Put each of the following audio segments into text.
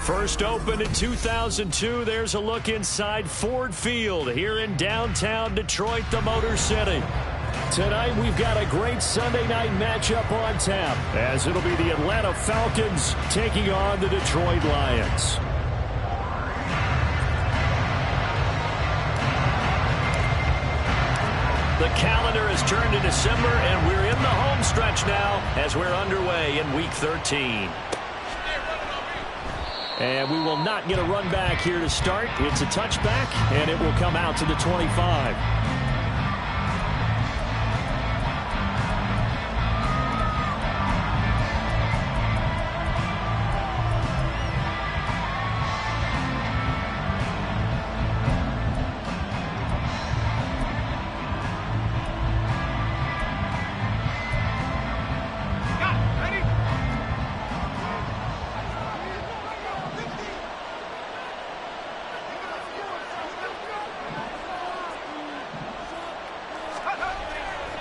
First opened in 2002, there's a look inside Ford Field here in downtown Detroit, the Motor City. Tonight, we've got a great Sunday night matchup on tap, as it'll be the Atlanta Falcons taking on the Detroit Lions. The calendar has turned to December, and we're in the home stretch now as we're underway in Week 13. And we will not get a run back here to start. It's a touchback, and it will come out to the 25.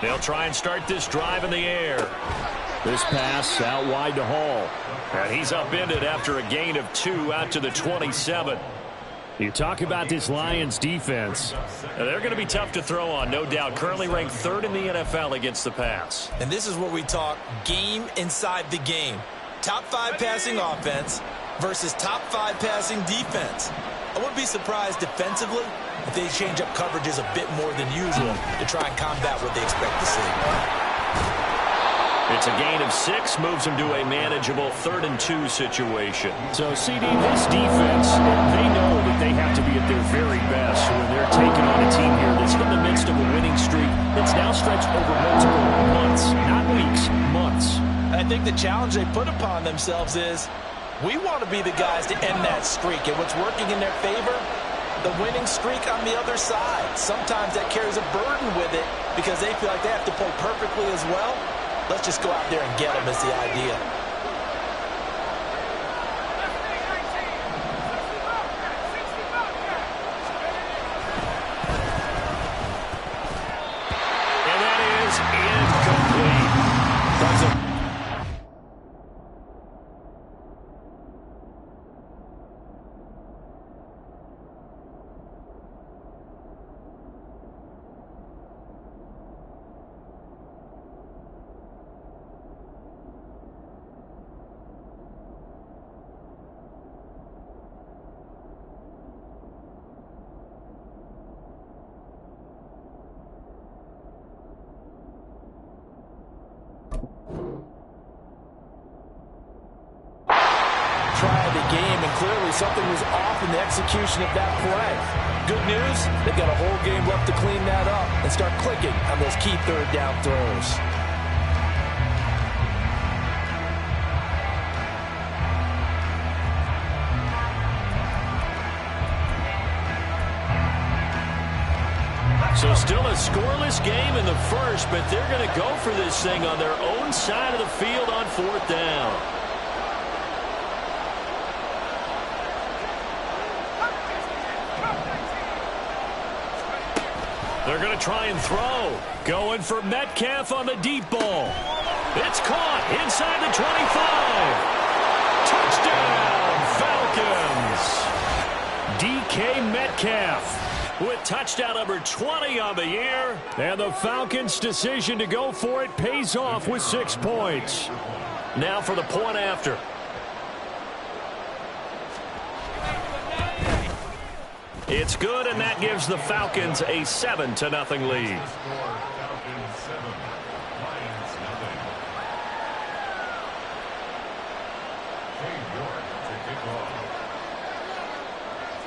They'll try and start this drive in the air. This pass out wide to Hall. And he's upended after a gain of 2 out to the 27. You talk about this Lions defense. They're going to be tough to throw on, no doubt. Currently ranked 3rd in the NFL against the pass. And this is where we talk game inside the game. Top 5 passing offense versus top 5 passing defense. I wouldn't be surprised defensively if they change up coverages a bit more than usual to try and combat what they expect to see. It's a gain of 6, moves them to a manageable 3rd and 2 situation. So, CD, this defense, they know that they have to be at their very best when they're taking on a team here that's in the midst of a winning streak that's now stretched over multiple months, not weeks, months. I think the challenge they put upon themselves is, we want to be the guys to end that streak, and what's working in their favor? The winning streak on the other side. Sometimes that carries a burden with it because they feel like they have to play perfectly as well. Let's just go out there and get them is the idea. And that is incomplete. Tried the game, and clearly something was off in the execution of that play. Good news, they've got a whole game left to clean that up and start clicking on those key 3rd down throws. So still a scoreless game in the first, but they're going to go for this thing on their own side of the field on 4th down. They're going to try and throw. Going for Metcalf on the deep ball. It's caught inside the 25. Touchdown, Falcons. DK Metcalf with touchdown number 20 on the year. And the Falcons' decision to go for it pays off with 6 points. Now for the point after. It's good, and that gives the Falcons a 7-0 lead.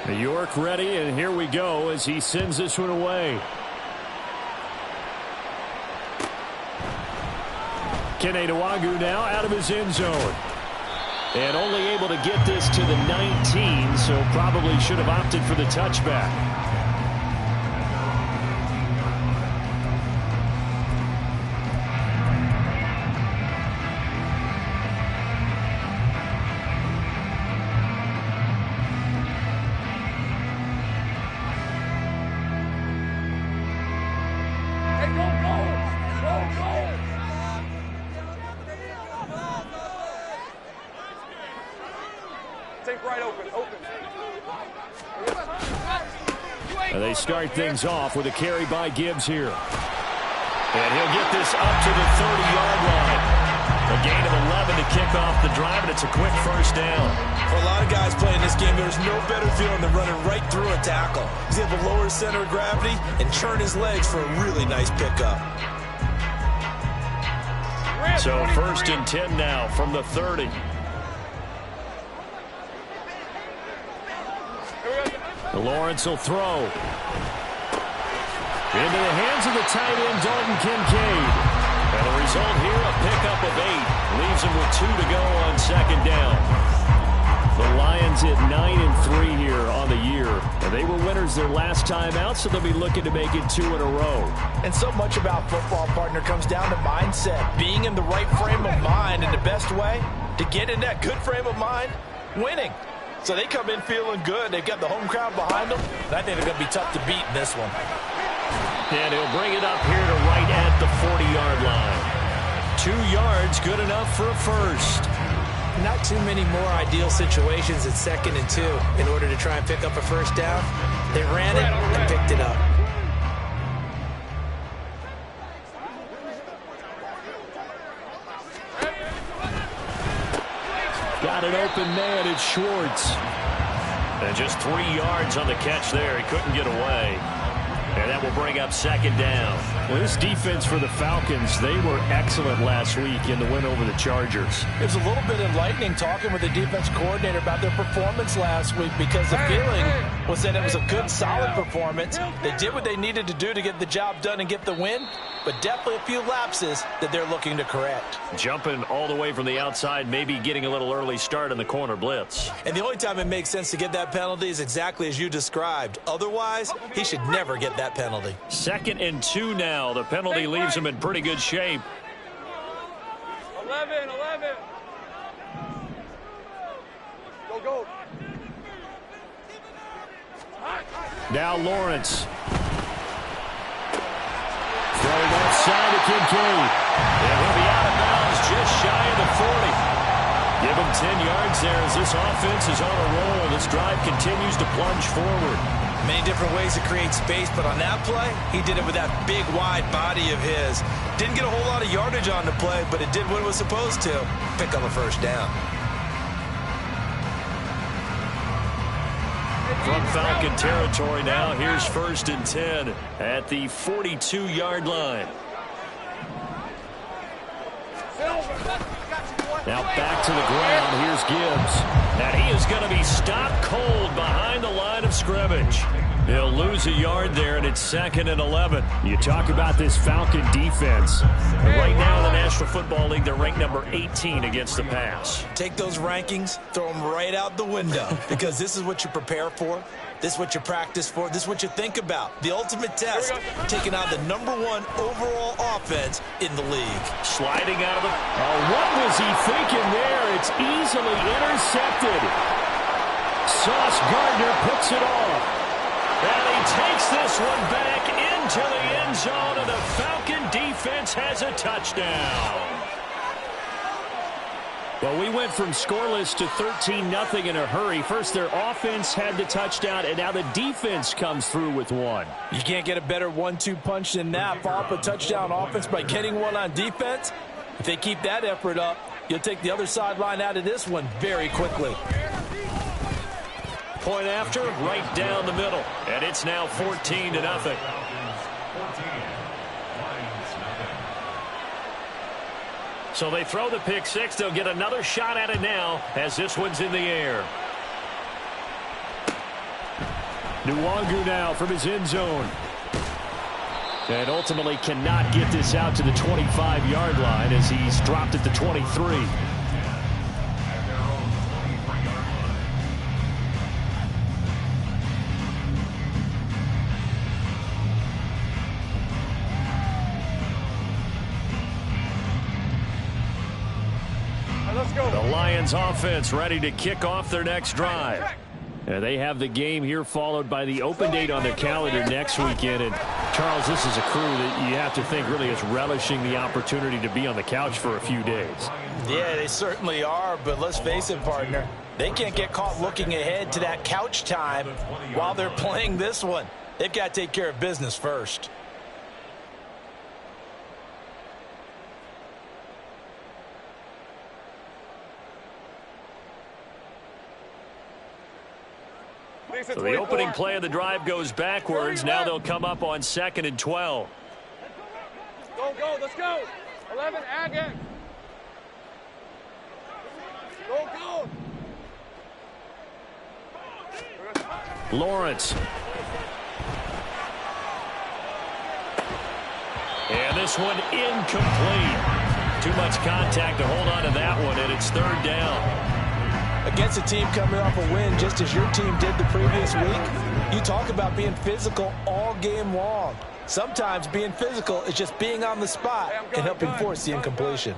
New York ready, and here we go as he sends this one away. Kene Nwagu now out of his end zone. And only able to get this to the 19, so probably should have opted for the touchback. Sink right open. And they start things off with a carry by Gibbs here. And he'll get this up to the 30-yard line. A gain of 11 to kick off the drive, and it's a quick first down. For a lot of guys playing this game, there's no better feeling than running right through a tackle. He's able to lower his center of gravity and turn his legs for a really nice pickup. So 1st and 10 now from the 30. Lawrence will throw. Into the hands of the tight end, Dalton Kincaid. And the result here, a pickup of 8. Leaves him with 2 to go on 2nd down. The Lions at 9-3 here on the year. And they were winners their last time out, so they'll be looking to make it 2 in a row. And so much about football, partner, comes down to mindset. Being in the right frame of mind, and the best way to get in that good frame of mind, winning. So they come in feeling good. They've got the home crowd behind them. And I think they're going to be tough to beat in this one. And he'll bring it up here to right at the 40-yard line. 2 yards, good enough for a first. Not too many more ideal situations at 2nd and 2 in order to try and pick up a first down. They ran it and picked it up. Got an open man, it's Schwartz. And just 3 yards on the catch there. He couldn't get away. And that will bring up 2nd down. Well, this defense for the Falcons, they were excellent last week in the win over the Chargers. It was a little bit enlightening talking with the defense coordinator about their performance last week, because the feeling was that it was a good, solid performance. They did what they needed to do to get the job done and get the win, but definitely a few lapses that they're looking to correct. Jumping all the way from the outside, maybe getting a little early start in the corner blitz. And the only time it makes sense to get that penalty is exactly as you described. Otherwise, he should never get that penalty. 2nd and 2 now. The penalty leaves him in pretty good shape. 11. Go. Now Lawrence. Throwing outside to Kincaid. And he'll be out of bounds just shy of the 40. Give him 10 yards there as this offense is on a roll. This drive continues to plunge forward. Many different ways to create space, but on that play, he did it with that big, wide body of his. Didn't get a whole lot of yardage on the play, but it did what it was supposed to. Pick up a first down. From Falcon territory now, here's 1st and 10 at the 42-yard line. Now back to the ground. Here's Gibbs. And he is going to be stopped cold behind the line of scrimmage. He'll lose a yard there, and it's 2nd and 11. You talk about this Falcon defense. And right now in the National Football League, they're ranked number 18 against the pass. Take those rankings, throw them right out the window, because this is what you prepare for. This is what you practice for. This is what you think about. The ultimate test, taking on the #1 overall offense in the league. Sliding out of it. Oh, what was he thinking there? It's easily intercepted. Sauce Gardner puts it off. And he takes this one back into the end zone, and the Falcon defense has a touchdown. Well, we went from scoreless to 13-0 in a hurry. First, their offense had the touchdown, and now the defense comes through with one. You can't get a better 1-2 punch than that. Follow up a touchdown offense by getting one on defense. If they keep that effort up, you'll take the other sideline out of this one very quickly. Point after, right down the middle. And it's now 14-0. So they throw the pick six. They'll get another shot at it now as this one's in the air. Nwangu now from his end zone. And ultimately cannot get this out to the 25-yard line as he's dropped at the 23. The Lions offense ready to kick off their next drive. And they have the game here followed by the open date on their calendar next weekend. And Charles, this is a crew that you have to think really is relishing the opportunity to be on the couch for a few days. Yeah, they certainly are, but let's face it, partner. They can't get caught looking ahead to that couch time while they're playing this one. They've got to take care of business first. So the opening play of the drive goes backwards. Now they'll come up on 2nd and 12. Go, let's go. 11, again. Go. Lawrence. And this one incomplete. Too much contact to hold on to that one, and it's 3rd down. Against a team coming off a win just as your team did the previous week, you talk about being physical all game long. Sometimes being physical is just being on the spot and helping force the incompletion.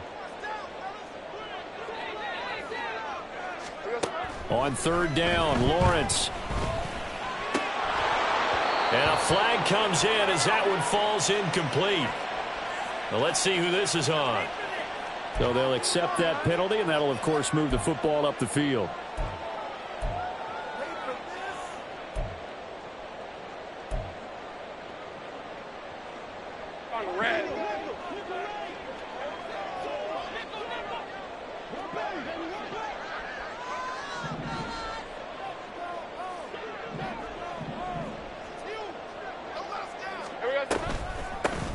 On 3rd down, Lawrence. And a flag comes in as that one falls incomplete. Well, let's see who this is on. So they'll accept that penalty, and that'll, of course, move the football up the field. On red.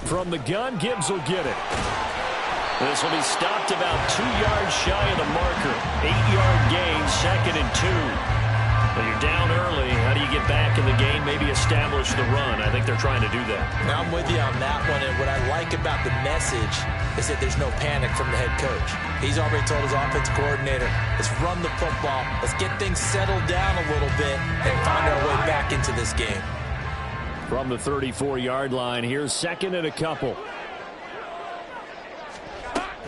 From the gun, Gibbs will get it. This will be stopped about 2 yards shy of the marker. 8-yard gain, 2nd and 2. When you're down early, how do you get back in the game, maybe establish the run? I think they're trying to do that. Now I'm with you on that one, and what I like about the message is that there's no panic from the head coach. He's already told his offensive coordinator, let's run the football, let's get things settled down a little bit, and find our way back into this game. From the 34-yard line, here's 2nd and a couple.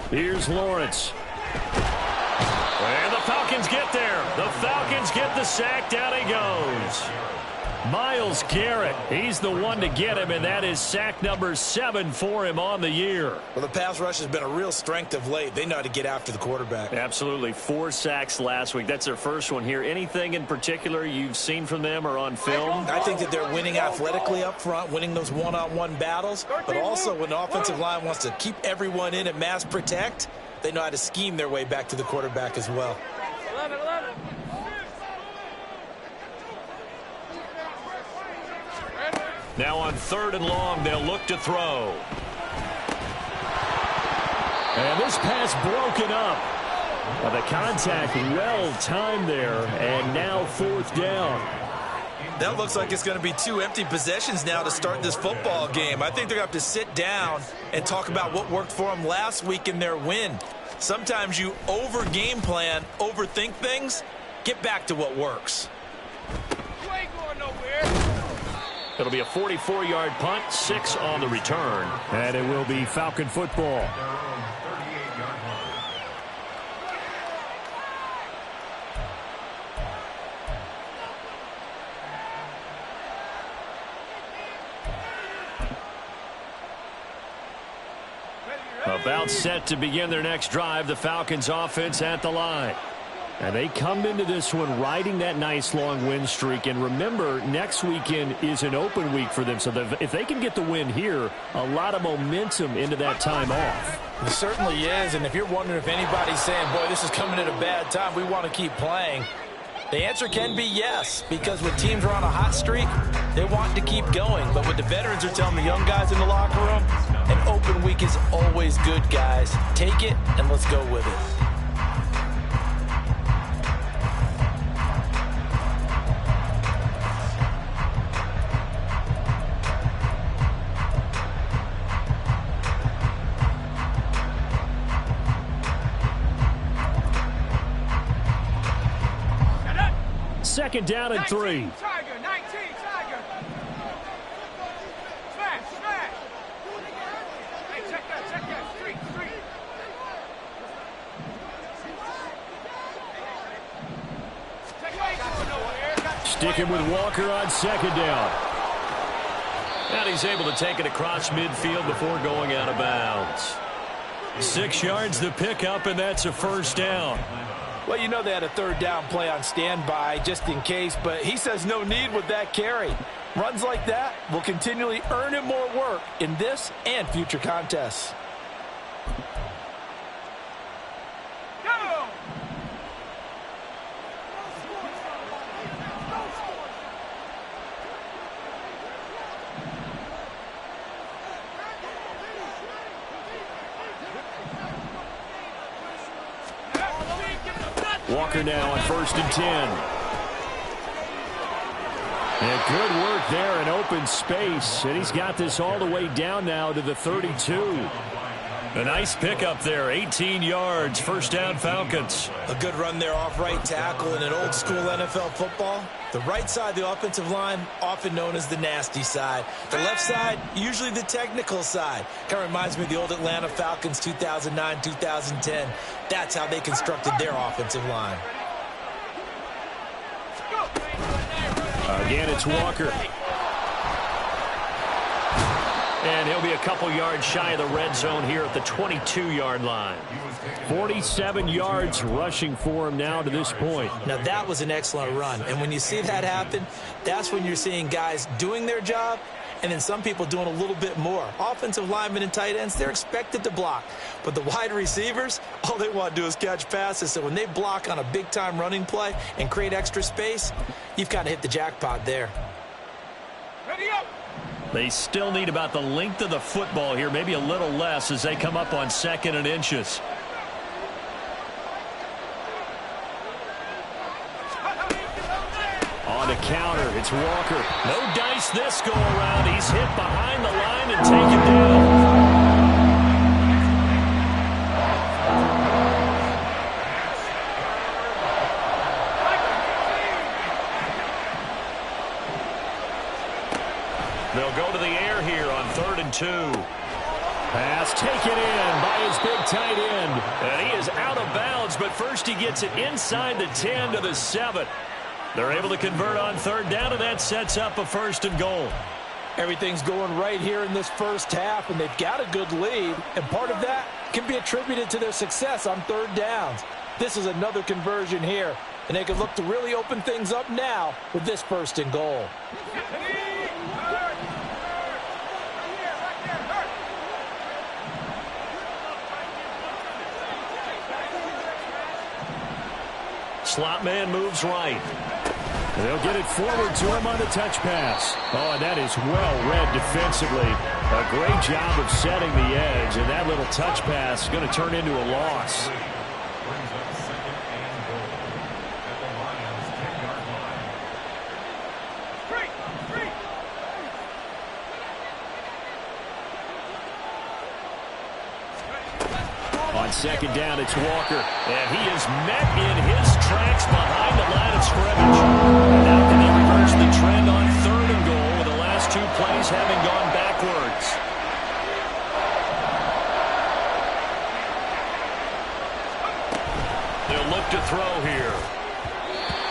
Here's Lawrence. And the Falcons get there. The Falcons get the sack. Down he goes. Myles Garrett, he's the one to get him, and that is sack number 7 for him on the year. Well, the pass rush has been a real strength of late. They know how to get after the quarterback. Absolutely. 4 sacks last week. That's their first one here. Anything in particular you've seen from them or on film? I think that they're winning athletically up front, winning those one-on-one battles, but also when the offensive line wants to keep everyone in and mass protect, they know how to scheme their way back to the quarterback as well. 11. Now on 3rd and long, they'll look to throw. And this pass broken up. The contact well timed there, and now 4th down. That looks like it's going to be 2 empty possessions now to start this football game. I think they're going to have to sit down and talk about what worked for them last week in their win. Sometimes you over-game plan, overthink things, get back to what works. You ain't going nowhere. It'll be a 44-yard punt, 6 on the return. And it will be Falcon football. About set to begin their next drive, the Falcons offense at the line. And they come into this one riding that nice long win streak. And remember, next weekend is an open week for them. So if they can get the win here, a lot of momentum into that time off. It certainly is. And if you're wondering if anybody's saying, boy, this is coming at a bad time, we want to keep playing, the answer can be yes. Because when teams are on a hot streak, they want to keep going. But what the veterans are telling the young guys in the locker room, an open week is always good, guys. Take it and let's go with it. Second down and 3. Tiger, 19, Tiger. Smash. Hey, check that. Street. Sticking with Walker on 2nd down. And he's able to take it across midfield before going out of bounds. 6 yards the pickup, and that's a 1st down. Well, you know they had a third down play on standby just in case, but he says no need with that carry. Runs like that will continually earn him more work in this and future contests. Go! Walker now on 1st and 10. And good work there in open space. And he's got this all the way down now to the 32. A nice pickup there, 18 yards, first down Falcons. A good run there off right tackle in an old school NFL football. The right side of the offensive line, often known as the nasty side. The left side, usually the technical side. Kind of reminds me of the old Atlanta Falcons 2009-2010. That's how they constructed their offensive line. Again, it's Walker. And he'll be a couple yards shy of the red zone here at the 22-yard line. 47 yards rushing for him now to this point. Now, that was an excellent run. And when you see that happen, that's when you're seeing guys doing their job and then some people doing a little bit more. Offensive linemen and tight ends, they're expected to block. But the wide receivers, all they want to do is catch passes. So when they block on a big-time running play and create extra space, you've kind of hit the jackpot there. Ready up! They still need about the length of the football here, maybe a little less as they come up on 2nd and inches. On the counter, it's Walker. No dice this go around. He's hit behind the line and taken down. They'll go to the air here on 3rd and 2. Pass taken in by his big tight end. And he is out of bounds, but first he gets it inside the 10 to the 7. They're able to convert on 3rd down, and that sets up a 1st and goal. Everything's going right here in this first half, and they've got a good lead. And part of that can be attributed to their success on 3rd downs. This is another conversion here, and they can look to really open things up now with this 1st and goal. Slot man moves right. They'll get it forward to him on the touch pass. Oh, and that is well read defensively. A great job of setting the edge, and that little touch pass is going to turn into a loss. On 2nd down, it's Walker. And he is met in his tracks behind the line of scrimmage. And now can he reverse the trend on 3rd and goal with the last 2 plays having gone backwards? They'll look to throw here.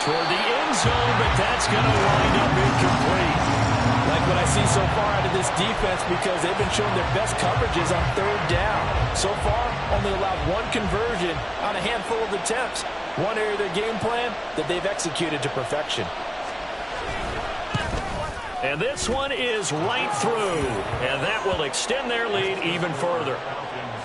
Toward the end zone, but that's going to wind up incomplete. Like what I see so far out of this defense, because they've been showing their best coverages on 3rd down. So far, only allowed 1 conversion on a handful of attempts. One area of their game plan that they've executed to perfection. And this one is right through, and that will extend their lead even further.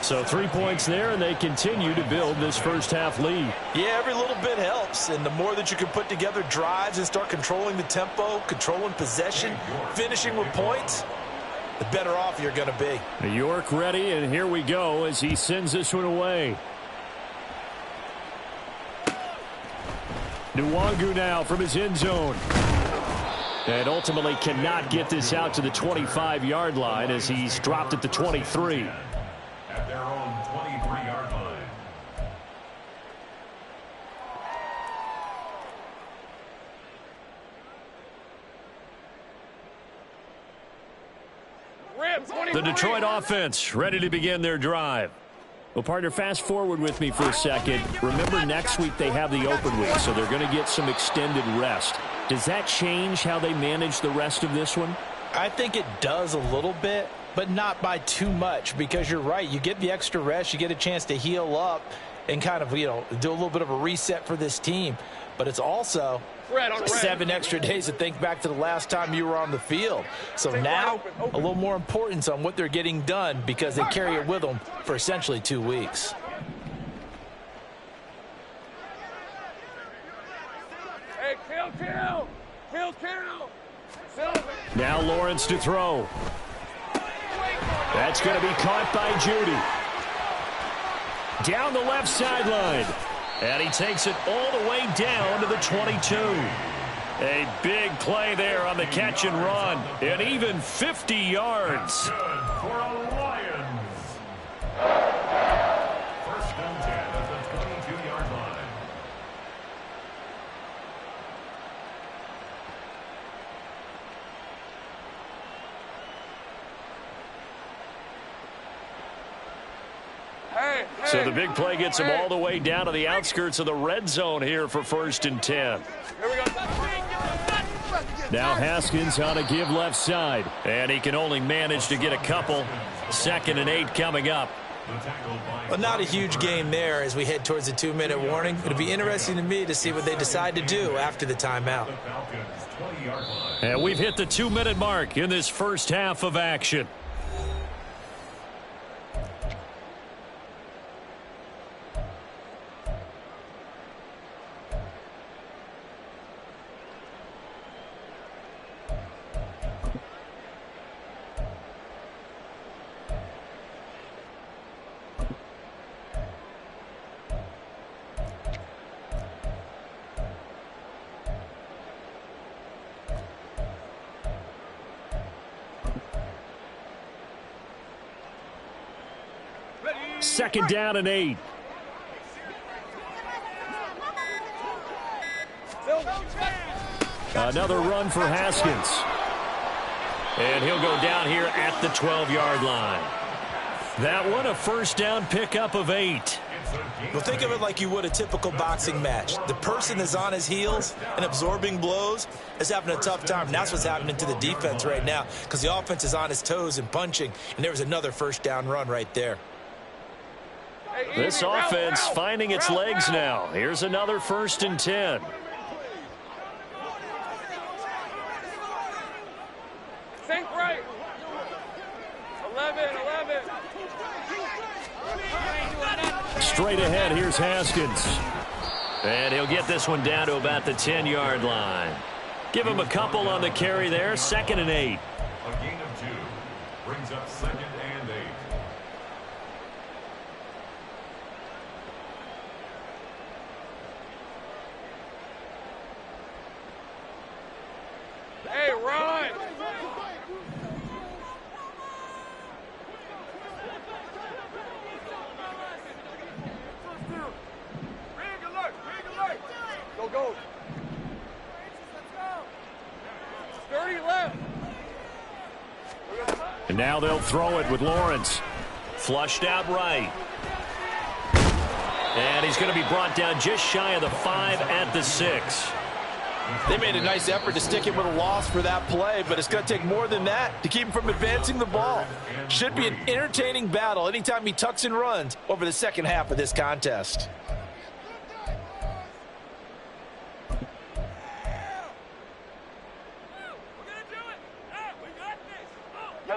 So 3 points there, and they continue to build this first half lead. Yeah, every little bit helps, and the more that you can put together drives and start controlling the tempo, controlling possession, finishing with points, the better off you're going to be. York ready, and here we go as he sends this one away. Nwangu now from his end zone. And ultimately cannot get this out to the 25-yard line as he's dropped at the 23. At their own 23-yard line. The Detroit offense ready to begin their drive. Well, partner, fast forward with me for a second. Remember, next week they have the open week, so they're going to get some extended rest. Does that change how they manage the rest of this one? I think it does a little bit, but not by too much, because you're right. You get the extra rest, you get a chance to heal up, and kind of, do a little bit of a reset for this team. But it's also 7 extra days to think back to the last time you were on the field. So now a little more importance on what they're getting done because they carry it with them for essentially 2 weeks. Hey, kill. Now Lawrence to throw. That's going to be caught by Judy. Down the left sideline. And he takes it all the way down to the 22. A big play there on the catch and run. And even 50 yards. Good for a Lions. First and 10 at the 22-yard line. Hey. So the big play gets him all the way down to the outskirts of the red zone here for first and 10. Here we go. Now Haskins on a give left side. And he can only manage to get a couple. 2nd and 8 coming up. Well, not a huge game there as we head towards the 2-minute warning. It'll be interesting to me to see what they decide to do after the timeout. And we've hit the 2-minute mark in this first half of action. Second down and 8. Another run for Haskins. And he'll go down here at the 12-yard line. That one a first down pickup of 8. Well, think of it like you would a typical boxing match. The person that's on his heels and absorbing blows is having a tough time. And that's what's happening to the defense right now because the offense is on his toes and punching. And there was another first down run right there. This offense finding its legs now. Here's another 1st and 10. Think right. 11. Straight ahead, here's Haskins. And he'll get this one down to about the 10-yard line. Give him a couple on the carry there. 2nd and 8. A gain of 2 brings up 2nd and 8. Hey, run. Go. 30 left. And now they'll throw it with Lawrence. Flushed out right. And he's going to be brought down just shy of the 5 at the 6. They made a nice effort to stick him with a loss for that play, but it's going to take more than that to keep him from advancing the ball. Should be an entertaining battle anytime he tucks and runs over the second half of this contest.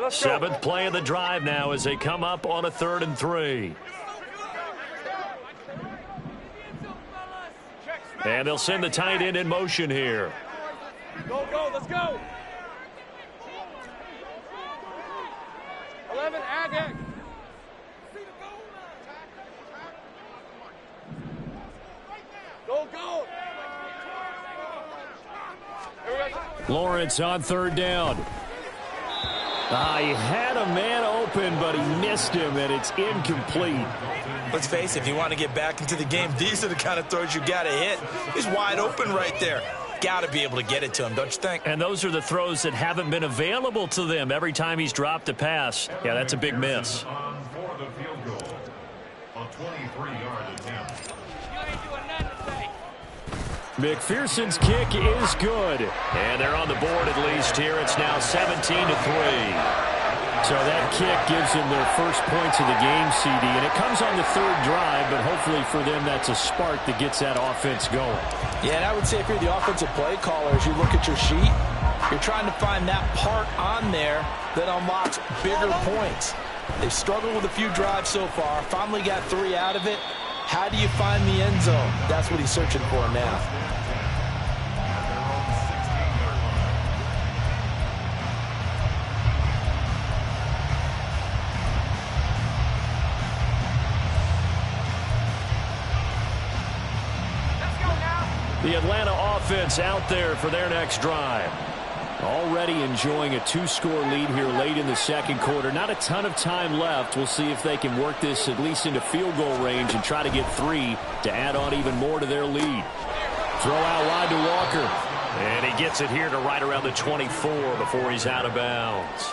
Seventh play of the drive now as they come up on a 3rd and 3. And they'll send the tight end in motion here. Go, let's go. 11, Agag. Go. Lawrence on 3rd down. He had a man open, but he missed him, and it's incomplete. Let's face it, if you want to get back into the game, these are the kind of throws you got to hit. He's wide open right there. Got to be able to get it to him, don't you think? And those are the throws that haven't been available to them every time he's dropped a pass. Yeah, that's a big miss. On for the field goal. A 23-yard attempt. McPherson's kick is good. And they're on the board at least here. It's now 17-3. So that kick gives them their first points of the game, CD, and it comes on the third drive, but hopefully for them that's a spark that gets that offense going. Yeah, and I would say if you're the offensive play caller, as you look at your sheet, you're trying to find that part on there that unlocks bigger points. They've struggled with a few drives so far, finally got 3 out of it. How do you find the end zone? That's what he's searching for now. The Atlanta offense out there for their next drive. Already enjoying a 2-score lead here late in the second quarter. Not a ton of time left. We'll see if they can work this at least into field goal range and try to get 3 to add on even more to their lead. Throw out wide to Walker. And he gets it here to right around the 24 before he's out of bounds.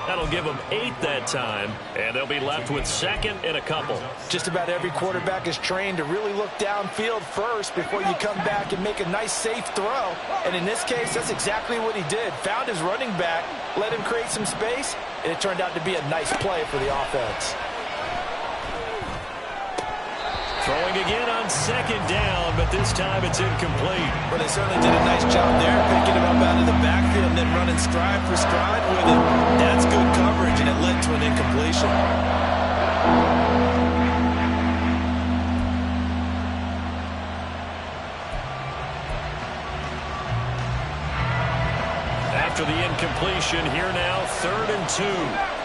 That'll give them 8 that time, and they'll be left with 2nd and a couple. Just about every quarterback is trained to really look downfield first before you come back and make a nice, safe throw. And in this case, that's exactly what he did. Found his running back, let him create some space, and it turned out to be a nice play for the offense. Throwing again on 2nd down, but this time it's incomplete. Well, they certainly did a nice job there, picking him up out of the backfield and then running stride for stride with him. That's good coverage, and it led to an incompletion. After the incompletion, here now, 3rd and 2.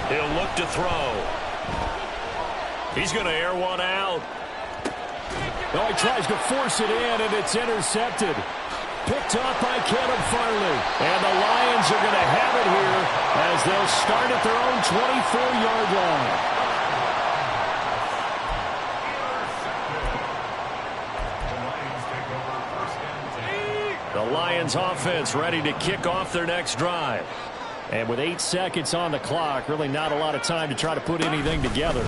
He'll look to throw. He's going to air one out. Oh, he tries to force it in, and it's intercepted. Picked up by Caleb Farley. And the Lions are going to have it here as they'll start at their own 24-yard line. The Lions offense ready to kick off their next drive. And with 8 seconds on the clock, really not a lot of time to try to put anything together.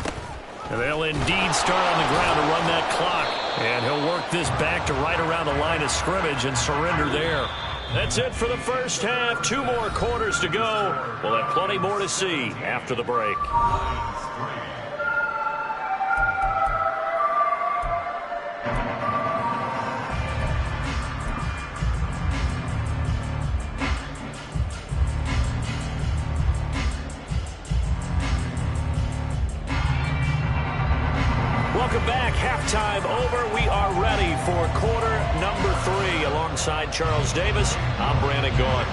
And they'll indeed start on the ground to run that clock. And he'll work this back to right around the line of scrimmage and surrender there. That's it for the first half. 2 more quarters to go. We'll have plenty more to see after the break. Welcome back. Halftime over. We are ready for quarter number 3. Alongside Charles Davis, I'm Brandon Gaudin.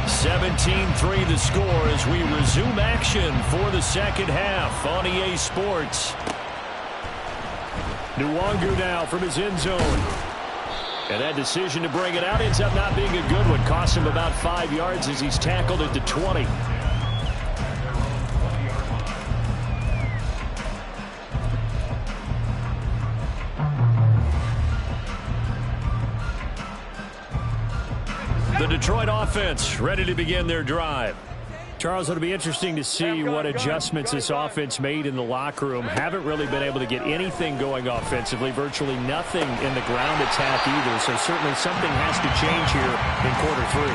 17-3 the score as we resume action for the second half on EA Sports. Nwangu now from his end zone. And that decision to bring it out ends up not being a good one. Cost him about 5 yards as he's tackled at the 20. The Detroit offense ready to begin their drive. Charles, it'll be interesting to see what adjustments this offense made in the locker room. Haven't really been able to get anything going offensively, virtually nothing in the ground attack either. So certainly something has to change here in quarter 3.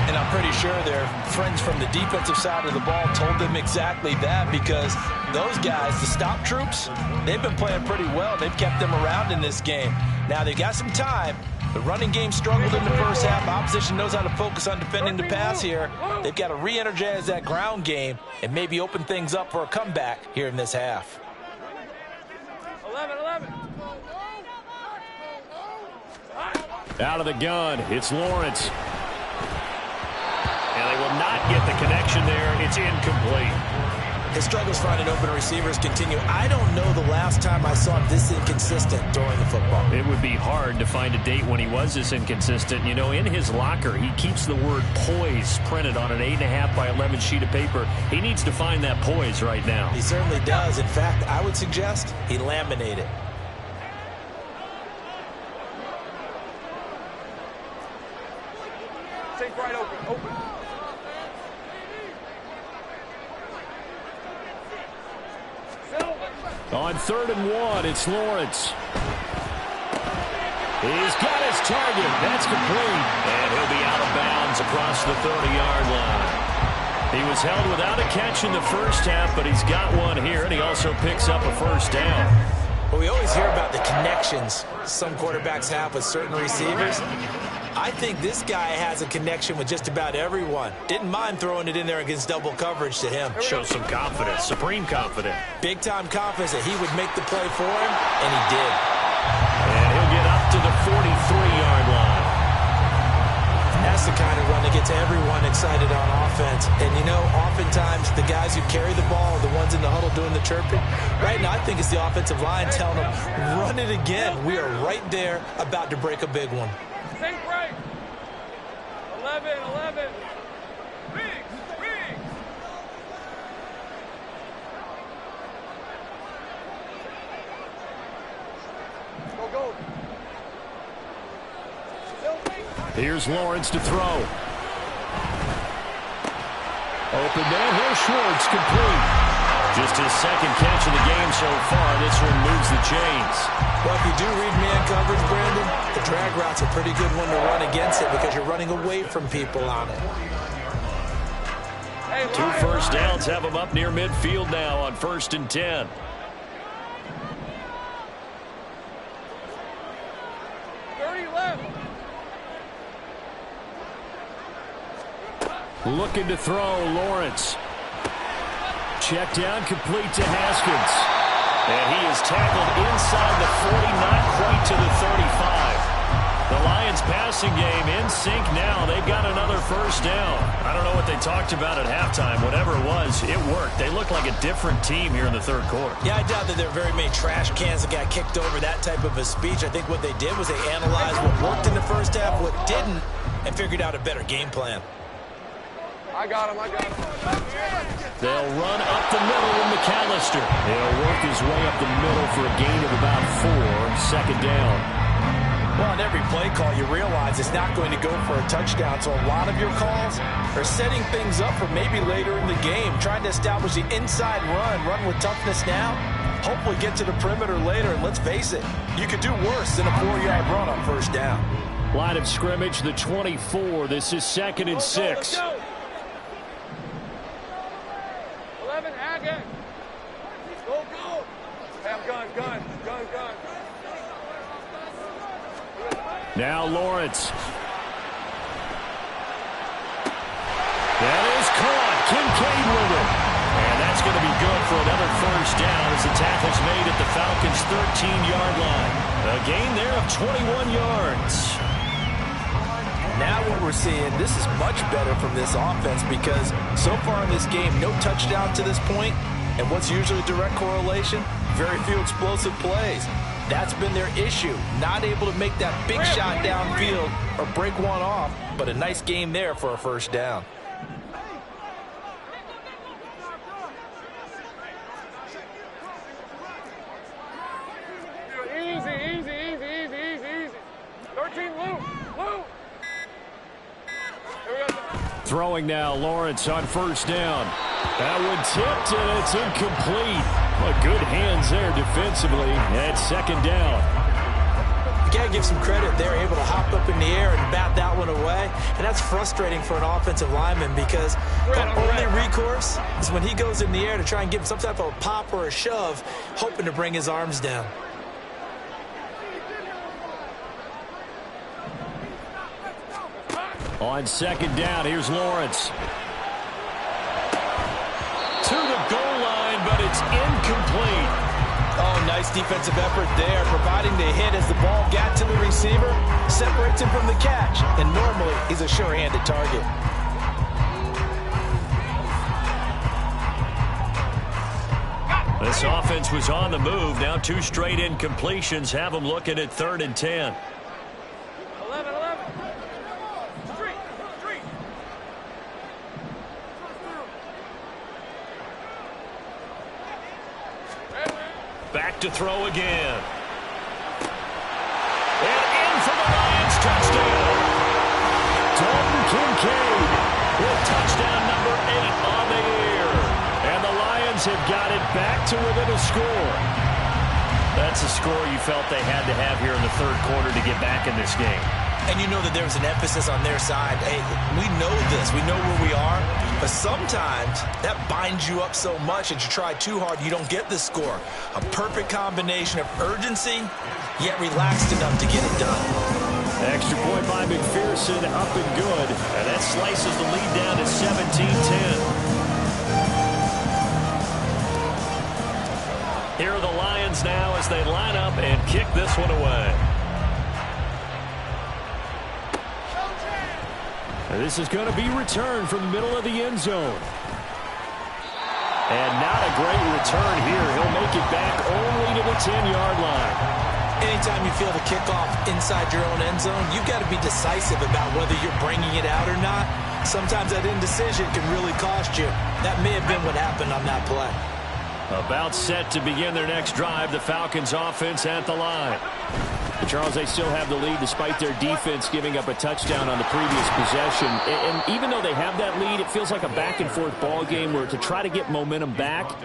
And I'm pretty sure their friends from the defensive side of the ball told them exactly that, because those guys, the stop troops, they've been playing pretty well. They've kept them around in this game. Now they've got some time. The running game struggled in the first half. Opposition knows how to focus on defending the pass here. They've got to re-energize that ground game and maybe open things up for a comeback here in this half. 11. Out of the gun, it's Lawrence. And they will not get the connection there. It's incomplete. His struggles finding open receivers continue. I don't know the last time I saw him this inconsistent throwing the football. It would be hard to find a date when he was this inconsistent. You know, in his locker, he keeps the word poise printed on an 8.5 by 11 sheet of paper. He needs to find that poise right now. He certainly does. In fact, I would suggest he laminate it. Take right open. On 3rd and 1, it's Lawrence. He's got his target. That's complete. And he'll be out of bounds across the 30-yard line. He was held without a catch in the first half, but he's got one here, and he also picks up a first down. Well, we always hear about the connections some quarterbacks have with certain receivers. I think this guy has a connection with just about everyone. Didn't mind throwing it in there against double coverage to him. Shows some confidence, supreme confidence. Big-time confidence that he would make the play for him, and he did. And he'll get up to the 43-yard line. That's the kind of run that gets everyone excited on offense. And, you know, oftentimes the guys who carry the ball are the ones in the huddle doing the chirping. Right now, I think it's the offensive line telling them, run it again. We are right there about to break a big one. Sink right. 11. Riggs. Go. Here's Lawrence to throw. Open man, here's Schwartz, complete. Just his second catch of the game so far. This one moves the chains. Well, if you do read man coverage, Brandon, the drag route's a pretty good one to run against it because you're running away from people on it. Hey, 2 first downs have him up near midfield now on 1st and 10. Looking to throw, Lawrence. Check down, complete to Haskins. And he is tackled inside the 40, not quite to the 35. The Lions passing game in sync now. They've got another first down. I don't know what they talked about at halftime. Whatever it was, it worked. They look like a different team here in the third quarter. Yeah, I doubt that there are very many trash cans that got kicked over that type of a speech. I think what they did was they analyzed what worked in the first half, what didn't, and figured out a better game plan. I got him. They'll run up the middle with McAllister. He'll work his way up the middle for a gain of about 4, 2nd down. Well, on every play call, you realize it's not going to go for a touchdown, so a lot of your calls are setting things up for maybe later in the game, trying to establish the inside run with toughness now, hopefully get to the perimeter later, and let's face it, you could do worse than a 4-yard run on first down. Line of scrimmage, the 24. This is 2nd and 6. 11, Haggett. Go. Have gun. Now Lawrence. That is caught. Kincaid with it. And that's going to be good for another first down as the tackle's made at the Falcons' 13-yard line. A gain there of 21 yards. Now what we're seeing, this is much better from this offense because so far in this game, no touchdown to this point, and what's usually a direct correlation? Very few explosive plays. That's been their issue, not able to make that big shot downfield or break one off, but a nice game there for a first down. Easy. 13, Lou. Throwing now, Lawrence on first down. That one tipped, and it's incomplete. Well, good hands there defensively at 2nd down. You got to give some credit. They're able to hop up in the air and bat that one away, and that's frustrating for an offensive lineman because the only recourse is when he goes in the air to try and give some type of a pop or a shove, hoping to bring his arms down. On 2nd down, here's Lawrence. To the goal line, but it's incomplete. Oh, nice defensive effort there, providing the hit as the ball got to the receiver, separates him from the catch, and normally he's a sure-handed target. This offense was on the move. Now 2 straight incompletions have them looking at 3rd and 10. 11. Street. Back to throw again. And in for the Lions touchdown. Dalton Kincaid with touchdown number 8 on the year. And the Lions have got it back to within a score. That's a score you felt they had to have here in the third quarter to get back in this game. And you know that there was an emphasis on their side. Hey, we know this. We know where we are. But sometimes that binds you up so much that you try too hard, you don't get the score. A perfect combination of urgency, yet relaxed enough to get it done. Extra point by McPherson, up and good. And that slices the lead down to 17-10. Here are the Lions now as they line up and kick this one away. And this is going to be returned from the middle of the end zone. And not a great return here. He'll make it back only to the 10-yard line. Anytime you feel the kickoff inside your own end zone, you've got to be decisive about whether you're bringing it out or not. Sometimes that indecision can really cost you. That may have been what happened on that play. About set to begin their next drive, the Falcons offense at the line. Charles, they still have the lead despite their defense giving up a touchdown on the previous possession. And even though they have that lead, it feels like a back-and-forth ball game where to try to get momentum back,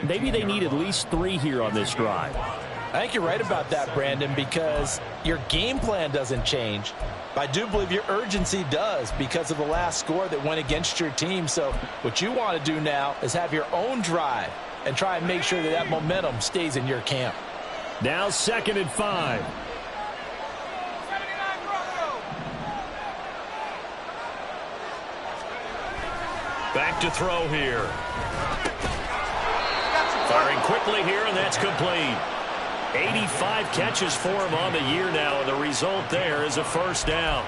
maybe they need at least 3 here on this drive. I think you're right about that, Brandon, because your game plan doesn't change. But I do believe your urgency does because of the last score that went against your team. So what you want to do now is have your own drive and try and make sure that that momentum stays in your camp. Now 2nd and 5. Back to throw here. Firing quickly here, and that's complete. 85 catches for him on the year now, and the result there is a first down.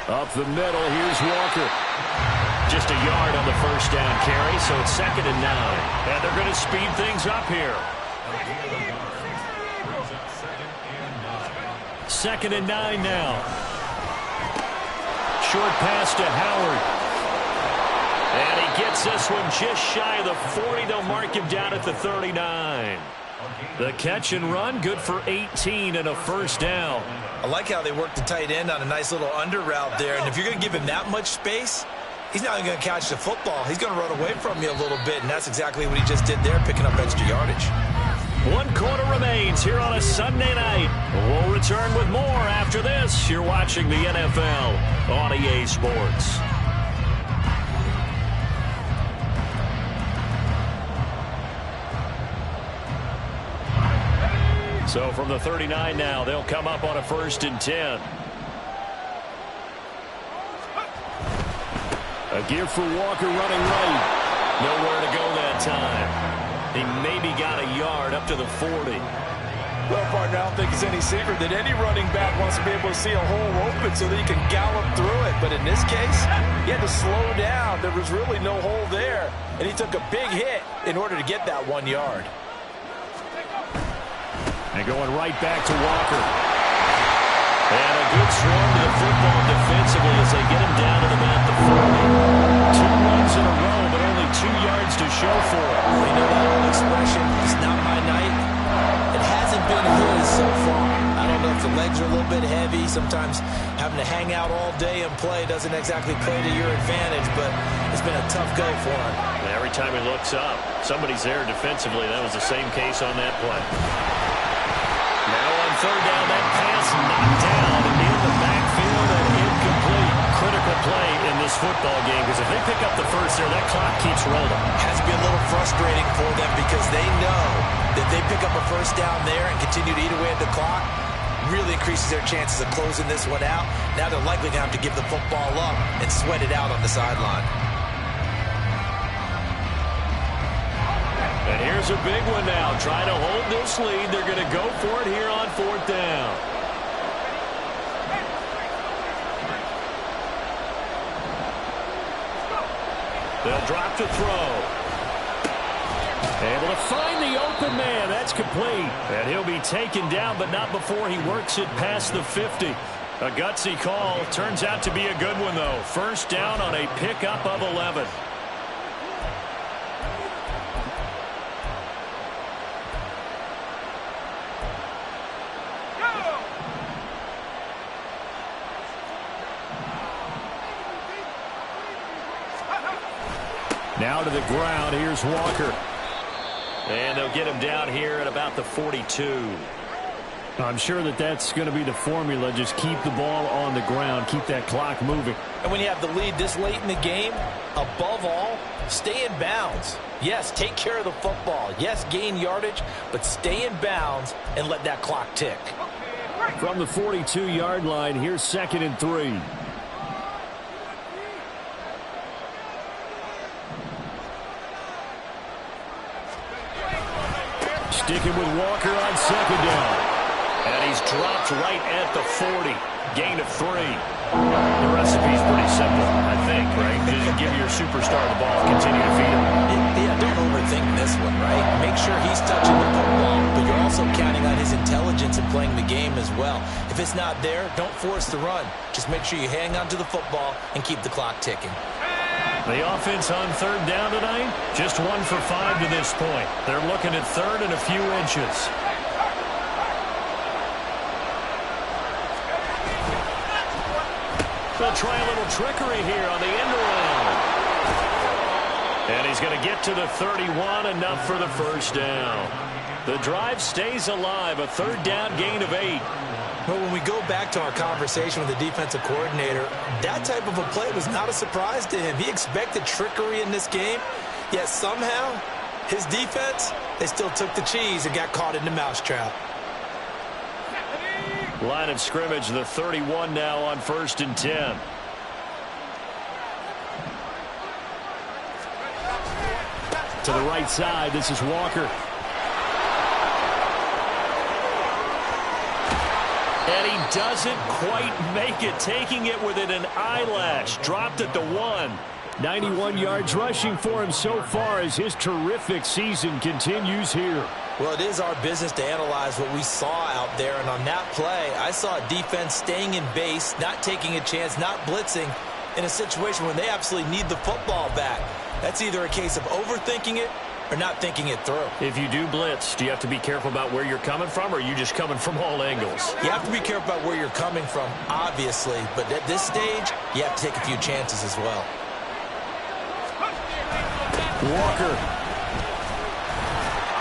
Up the middle, here's Walker. Just a yard on the first down carry, so it's 2nd and 9. And they're going to speed things up here. 2nd and 9 now. Short pass to Howard. And he gets this one just shy of the 40. They'll mark him down at the 39. The catch and run, good for 18 and a first down. I like how they work the tight end on a nice little under route there. And if you're going to give him that much space, he's not even going to catch the football. He's going to run away from you a little bit, and that's exactly what he just did there, picking up extra yardage. 1 quarter remains here on a Sunday night. We'll return with more after this. You're watching the NFL on EA Sports. So from the 39 now, they'll come up on a 1st and 10. A give for Walker running right. Nowhere to go that time. He maybe got a yard up to the 40. Well, partner, I don't think it's any secret that any running back wants to be able to see a hole open so that he can gallop through it. But in this case, he had to slow down. There was really no hole there, and he took a big hit in order to get that 1 yard. And going right back to Walker. And a good swarm to the football defensively as they get him down to about the 40. 2 runs in a row, but only 2 yards to show for it. You know that old expression, it's not my night. It hasn't been his so far. I don't know if the legs are a little bit heavy. Sometimes having to hang out all day and play doesn't exactly play to your advantage, but it's been a tough go for him. And every time he looks up, somebody's there defensively. That was the same case on that play. Now on 3rd down, that pass knocked down in the backfield and incomplete. Critical play in this football game because if they pick up the first there, that clock keeps rolling. Has to be a little frustrating for them because they know that they pick up a first down there and continue to eat away at the clock, really increases their chances of closing this one out. Now they're likely going to have to give the football up and sweat it out on the sideline. And here's a big one now. Trying to hold this lead. They're going to go for it here on 4th down. They'll drop to throw. Able to find the open man. That's complete. And he'll be taken down, but not before he works it past the 50. A gutsy call. Turns out to be a good one, though. First down on a pickup of 11. Now to the ground. Here's Walker. And they'll get him down here at about the 42. I'm sure that's going to be the formula. Just keep the ball on the ground. Keep that clock moving. And when you have the lead this late in the game, above all, stay in bounds. Yes, take care of the football. Yes, gain yardage, but stay in bounds and let that clock tick. From the 42-yard line, here's 2nd and 3. Sticking with Walker on 2nd down. And he's dropped right at the 40. Gain of 3. The recipe's pretty simple, I think, right? Just give your superstar the ball, continue to feed him. Yeah, don't overthink this one, right? Make sure he's touching the football, but you're also counting on his intelligence in playing the game as well. If it's not there, don't force the run. Just make sure you hang on to the football and keep the clock ticking. The offense on 3rd down tonight, just 1 for 5 to this point. They're looking at 3rd and a few inches. They'll try a little trickery here on the end around. And he's going to get to the 31, enough for the 1st down. The drive stays alive, a 3rd down gain of 8. But when we go back to our conversation with the defensive coordinator, that type of a play was not a surprise to him. He expected trickery in this game, yet somehow his defense, they still took the cheese and got caught in the mousetrap. Line of scrimmage, the 31 now on 1st and 10. To the right side, this is Walker. And he doesn't quite make it, taking it within an eyelash. Dropped at the 1. 91 yards rushing for him so far as his terrific season continues here. Well, it is our business to analyze what we saw out there, and on that play, I saw a defense staying in base, not taking a chance, not blitzing, in a situation where they absolutely need the football back. That's either a case of overthinking it or not thinking it through. If you do blitz, do you have to be careful about where you're coming from, or are you just coming from all angles? You have to be careful about where you're coming from, obviously, but at this stage, you have to take a few chances as well. Walker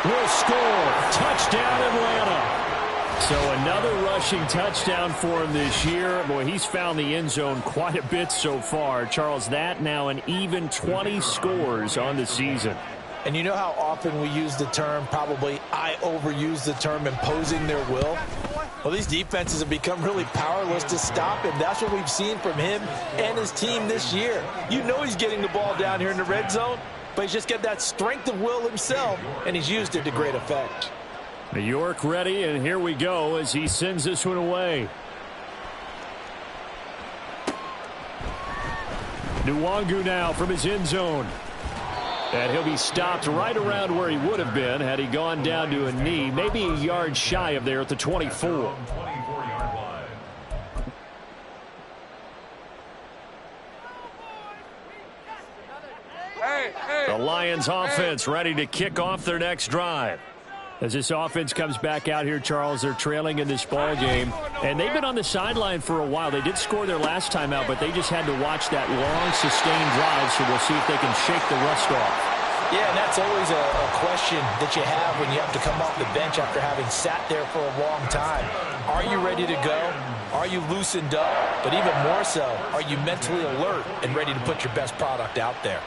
will score. Touchdown, Atlanta. So another rushing touchdown for him this year. Boy, he's found the end zone quite a bit so far. Charles, that now an even 20 scores on the season. And you know how often we use the term, probably I overuse the term, imposing their will? Well, these defenses have become really powerless to stop him. That's what we've seen from him and his team this year. You know he's getting the ball down here in the red zone, but he's just got that strength of will himself, and he's used it to great effect. New York ready, and here we go as he sends this one away. Nwangu now from his end zone. And he'll be stopped right around where he would have been had he gone down to a knee, maybe a yard shy of there at the 24. The Lions offense ready to kick off their next drive. As this offense comes back out here, Charles, they're trailing in this ball game. And they've been on the sideline for a while. They did score their last time out, but they just had to watch that long, sustained drive, so we'll see if they can shake the rust off. Yeah, and that's always a question that you have when you have to come off the bench after having sat there for a long time. Are you ready to go? Are you loosened up? But even more so, are you mentally alert and ready to put your best product out there?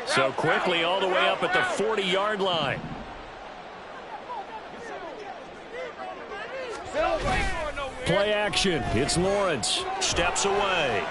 So quickly all the way up at the 40-yard line. Play action. It's Lawrence. Steps away.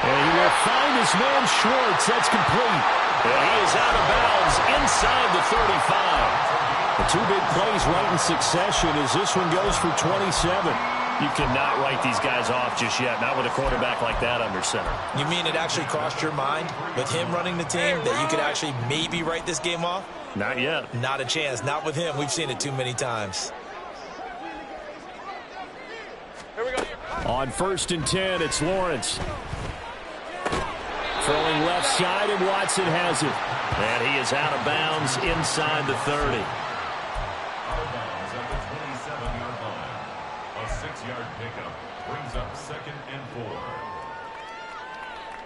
And he will find his man Schwartz. That's complete. And he is out of bounds inside the 35. The two big plays right in succession as this one goes for 27. You cannot write these guys off just yet, not with a quarterback like that under center. You mean it actually crossed your mind with him running the team that you could actually maybe write this game off? Not yet. Not a chance. Not with him. We've seen it too many times. Here we go. On 1st and 10, it's Lawrence. Throwing left side, and Watson has it. And he is out of bounds inside the 30. pickup brings up 2nd and 4. All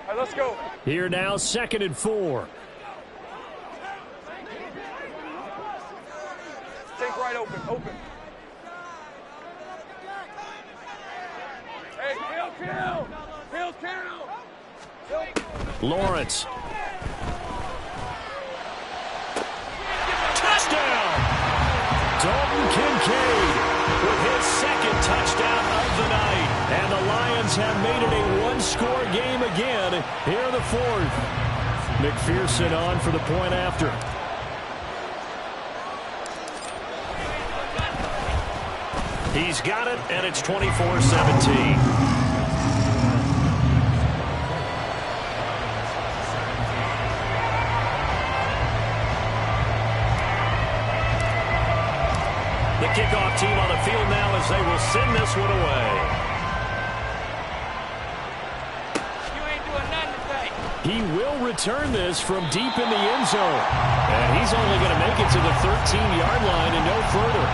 right, let's go. Here now, 2nd and 4. Take right open, open. Hey, kill. Lawrence. Touchdown! Dalton Kincaid with his 2nd touchdown of the night. And the Lions have made it a one-score game again here in the 4th. McPherson on for the point after. He's got it, and it's 24-17. The kickoff team on the field now as they will send this one away. You ain't doing nothing today. He will return this from deep in the end zone. And he's only going to make it to the 13-yard line and no further.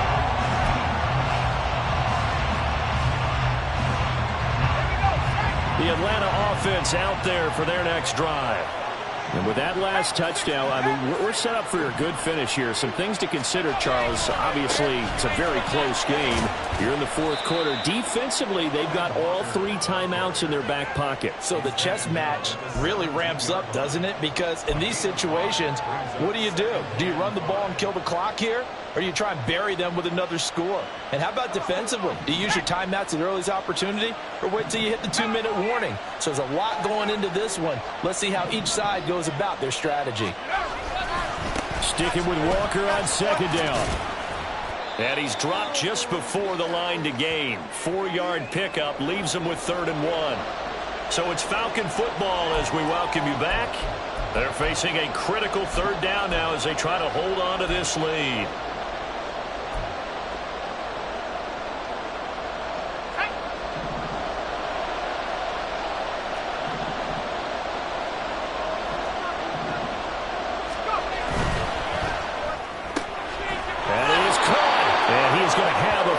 The Atlanta offense out there for their next drive. And with that last touchdown, I mean, we're set up for a good finish here. Some things to consider, Charles. Obviously, it's a very close game. You're in the 4th quarter. Defensively, they've got all 3 timeouts in their back pocket. So the chess match really ramps up, doesn't it? Because in these situations, what do? Do you run the ball and kill the clock here? Or do you try and bury them with another score? And how about defensively? Do you use your timeouts at earliest opportunity? Or wait till you hit the 2-minute warning? So there's a lot going into this one. Let's see how each side goes about their strategy. Sticking with Walker on 2nd down. And he's dropped just before the line to gain. 4-yard pickup leaves him with 3rd and 1. So it's Falcon football as we welcome you back. They're facing a critical 3rd down now as they try to hold on to this lead.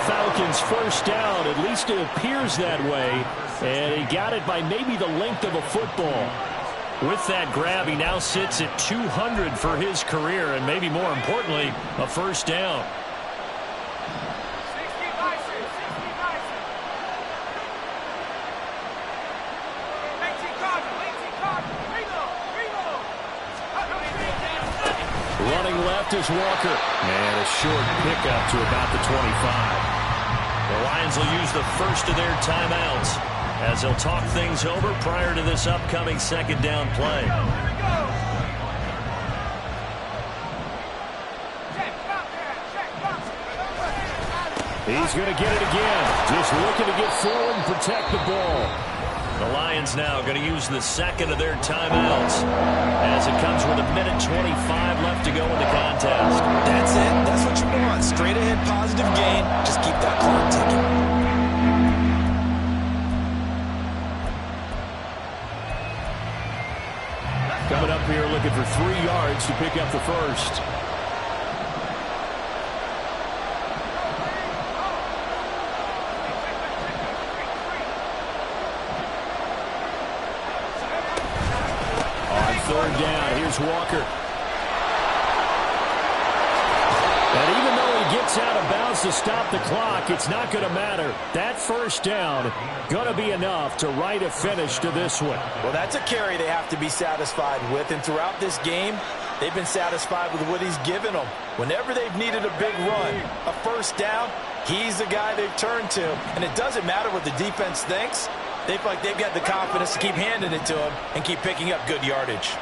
Falcons 1st down. At least it appears that way. And he got it by maybe the length of a football. With that grab, he now sits at 200 for his career, and maybe more importantly, a 1st down. Running left is Walker. And a short pickup to about the 25. The Lions will use the first of their timeouts as they'll talk things over prior to this upcoming 2nd down play. He's going to get it again. Just looking to get forward and protect the ball. The Lions now going to use the 2nd of their timeouts as it comes with 1:25 left to go in the contest. That's it. That's what you want. Straight ahead positive gain. Just keep that clock ticking. Coming up here looking for 3 yards to pick up the 1st. On 3rd down, here's Walker. And even though he gets out of bounds to stop the clock, it's not going to matter. That 1st down going to be enough to write a finish to this one. Well, that's a carry they have to be satisfied with. And throughout this game, they've been satisfied with what he's given them. Whenever they've needed a big run, a 1st down, he's the guy they've turned to. And it doesn't matter what the defense thinks. They feel like they've got the confidence to keep handing it to him and keep picking up good yardage.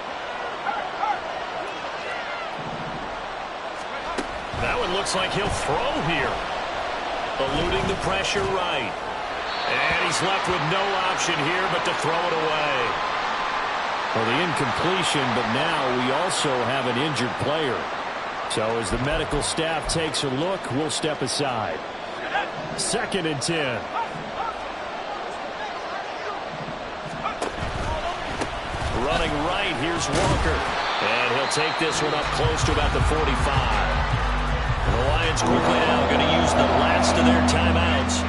That one looks like he'll throw here. Eluding the pressure right. And he's left with no option here but to throw it away. Well, the incompletion, but now we also have an injured player. So as the medical staff takes a look, we'll step aside. 2nd and 10. Running right, here's Walker. And he'll take this one up close to about the 45. And the Lions quickly now going to use the last of their timeouts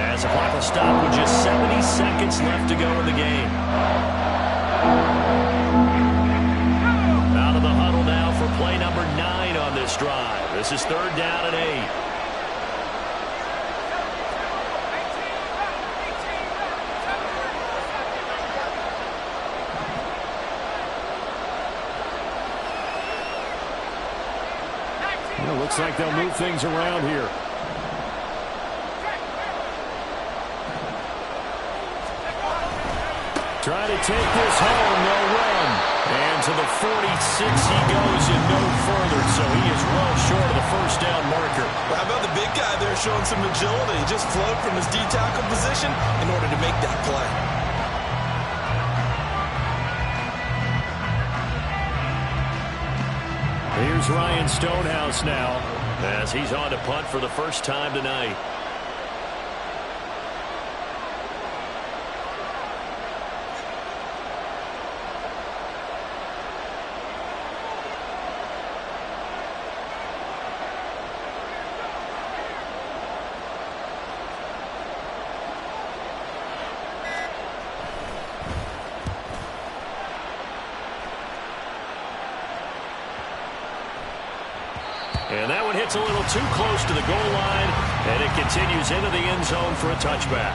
as the clock will the stop with just 70 seconds left to go in the game. Out of the huddle now for play number 9 on this drive. This is 3rd down and 8. Well, looks like they'll move things around here. Trying to take this home, no run. And to the 46 he goes and no further, so he is well short of the first down marker. Well, how about the big guy there showing some agility? He just flowed from his D-tackle position in order to make that play. Here's Ryan Stonehouse now, as he's on to punt for the first time tonight. And that one hits a little too close to the goal line, and it continues into the end zone for a touchback.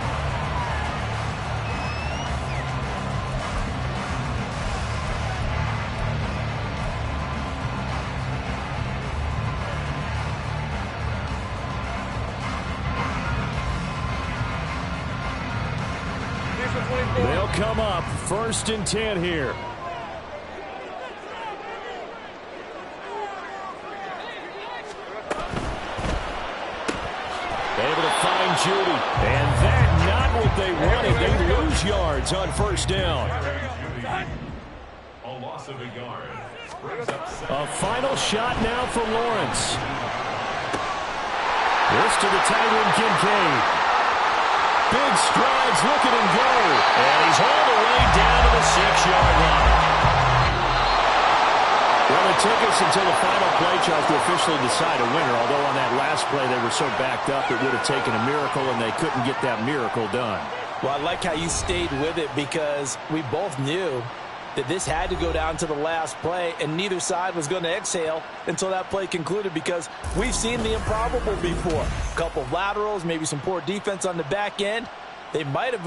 They'll come up 1st and 10 here. Able to find Judy. And that's not what they wanted. They lose yards on 1st down. A loss of a yard. A final shot now for Lawrence. This to the tight end, Kincaid. Big strides, look at him go. And he's all the way down to the 6-yard line. Well, it took us until the final play, Charles, to officially decide a winner. Although on that last play they were so backed up it would have taken a miracle, and they couldn't get that miracle done. Well, I like how you stayed with it, because we both knew that this had to go down to the last play, and neither side was going to exhale until that play concluded, because we've seen the improbable before. A couple of laterals, maybe some poor defense on the back end. They might have